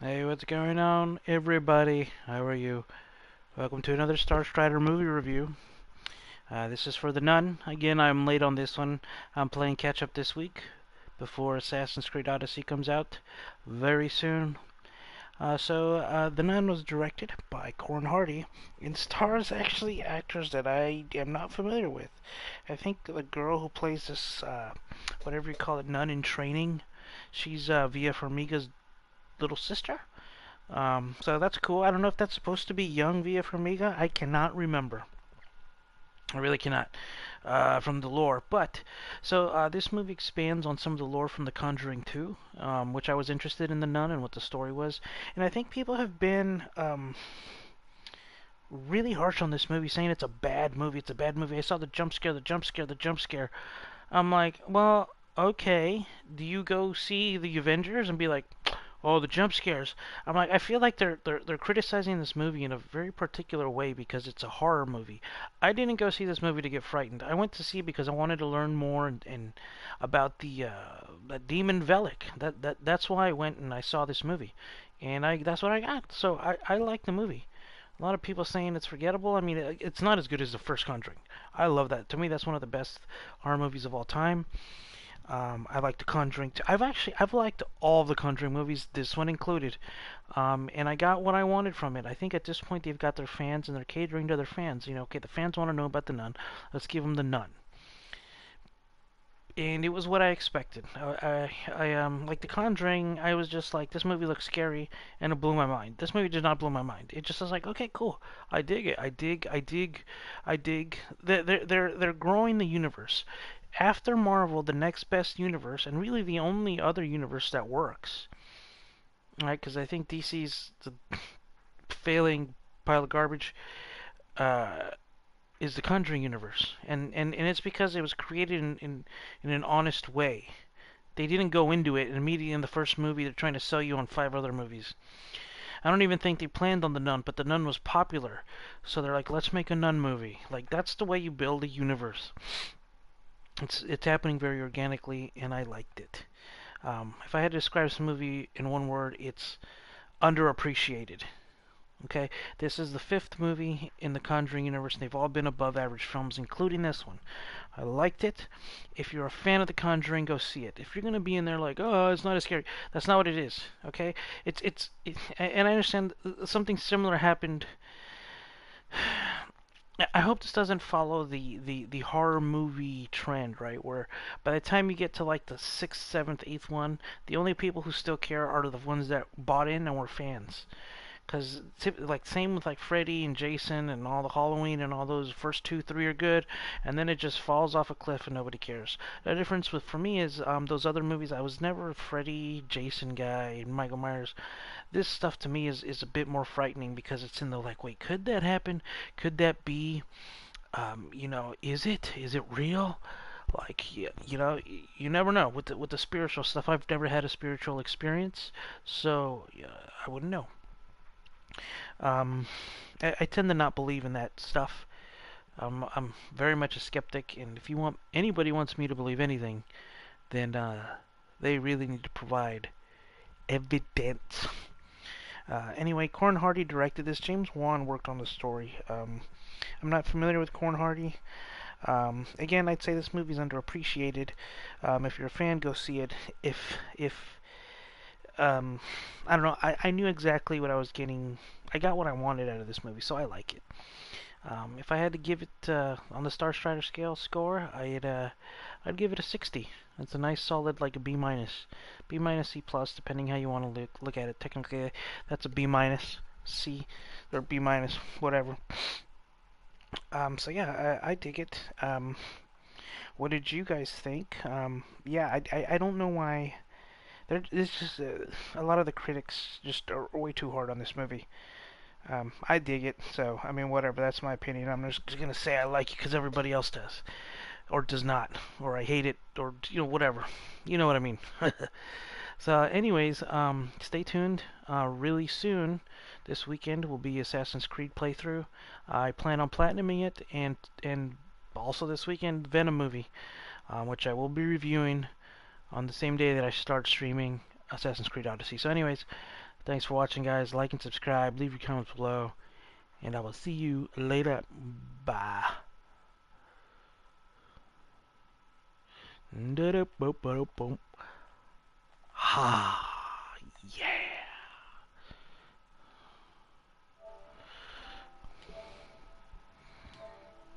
Hey, what's going on, everybody? How are you? Welcome to another Star Strider movie review. This is for the Nun. Again, I'm late on this one. I'm playing catch up this week before Assassin's Creed Odyssey comes out very soon. The Nun was directed by Corn Hardy and stars actually actors that I am not familiar with. I think the girl who plays this, whatever you call it, nun in training, she's Via Farmiga's little sister. So that's cool. I don't know if that's supposed to be young Via Farmiga. I cannot remember. I really cannot from the lore. This movie expands on some of the lore from The Conjuring 2, which I was interested in the nun and what the story was. And I think people have been really harsh on this movie, saying it's a bad movie. It's a bad movie. I saw the jump scare, the jump scare, the jump scare. I'm like, well, okay. Do you go see the Avengers and be like, oh, the jump scares? I'm like, I feel like they're criticizing this movie in a very particular way because it's a horror movie. I didn't go see this movie to get frightened. I went to see it because I wanted to learn more and about the that demon Velik. That's why I went and I saw this movie, and I that's what I got. So I like the movie. A lot of people saying it's forgettable. I mean, it's not as good as the first Conjuring. I love that. To me, that's one of the best horror movies of all time. I like The Conjuring. I've liked all of the Conjuring movies, this one included, and I got what I wanted from it. I think at this point they've got their fans and they're catering to their fans. You know, okay, the fans want to know about the Nun. Let's give them the Nun. And it was what I expected. Like The Conjuring. I was just like, this movie looks scary, and it blew my mind. This movie did not blow my mind. It just was like, okay, cool. I dig it. I dig. They're growing the universe. After Marvel, the next best universe, and really the only other universe that works, right? Because I think DC's the failing pile of garbage. Uh, is the Conjuring universe, and it's because it was created in an honest way. They didn't go into it and immediately in the first movie they're trying to sell you on five other movies. I don't even think they planned on the Nun, but the Nun was popular, so they're like, let's make a Nun movie. Like that's the way you build a universe. It's happening very organically, and I liked it. If I had to describe this movie in one word, it's underappreciated. Okay, this is the fifth movie in the Conjuring universe, and they've all been above average films, including this one. I liked it. If you're a fan of The Conjuring, go see it. If you're gonna be in there like, oh, it's not as scary, that's not what it is. Okay, and I understand something similar happened. I hope this doesn't follow the horror movie trend, right? Where by the time you get to like the sixth, seventh, eighth one, the only people who still care are the ones that bought in and were fans. Because like same with like Freddy and Jason and all the Halloween and all those first two, three are good, and then it just falls off a cliff and nobody cares. The difference with for me is those other movies. I was never a Freddy, Jason guy, Michael Myers. This stuff to me is a bit more frightening because it's in the like, wait, could that happen? Could that be? Is it? Is it real? Like, you never know with the spiritual stuff. I've never had a spiritual experience, so I wouldn't know. Um, I tend to not believe in that stuff. I'm very much a skeptic, and if you want anybody wants me to believe anything, then they really need to provide evidence. Anyway, Corn Hardy directed this. James Wan worked on the story. I'm not familiar with Corn Hardy. Again, I'd say this movie's underappreciated. If you're a fan, go see it. If I don't know, I knew exactly what I was getting. I got what I wanted out of this movie, so I like it. If I had to give it on the Star Strider scale score, I'd give it a 60. It's a nice solid like a B minus, B minus C plus, depending how you want to look at it. Technically, that's a B minus C or B minus whatever. So yeah, I dig it. What did you guys think? Yeah, I don't know why. It's just a lot of the critics just are way too hard on this movie. I dig it, so I mean, whatever. That's my opinion. I'm just gonna say I like it because everybody else does, or does not, or I hate it, or whatever. You know what I mean. So, anyways, stay tuned. Really soon, this weekend will be Assassin's Creed playthrough. I plan on platinuming it, and also this weekend Venom movie, which I will be reviewing on the same day that I start streaming Assassin's Creed Odyssey. So, anyways, Thanks for watching, guys. Like and subscribe. Leave your comments below. And I will see you later. Bye. Ha. Yeah.